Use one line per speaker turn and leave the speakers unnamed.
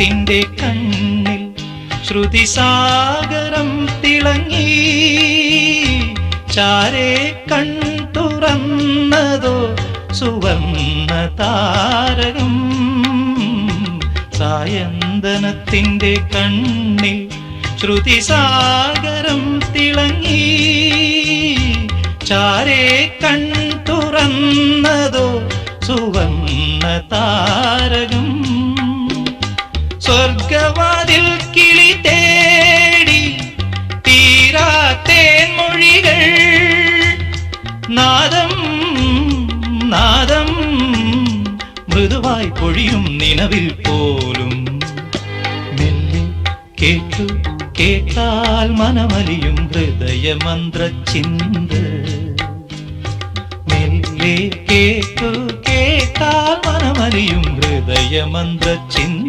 ചന്ദനത്തിൻ്റെ കണ്ണിൽ ശ്രുതിസാഗരം തിളങ്ങി. ചാരേ കൺ തുറന്നതോ സുവർണ താരകം. സായന്തനത്തിൻ്റെ കണ്ണിൽ ശ്രുതിസാഗരം തിളങ്ങി. ചാരേ കൺ തുറന്നതോ സുവർണ താരകം. സ്വർഗവാതിൽ കിളി തേടി തീരാത്തേൻ മൊഴികൾ. നാദം നാദം മൃദുവായി പൊഴിയും നിലവിൽ പോലും. മെല്ലെ കേട്ടു കേട്ടാൽ മനമലിയും ഹൃദയമന്ത്രചിന്ത. മെല്ലെ കേട്ടു കേട്ടാൽ മനമലിയും ഹൃദയമന്ത്രചിന്ത.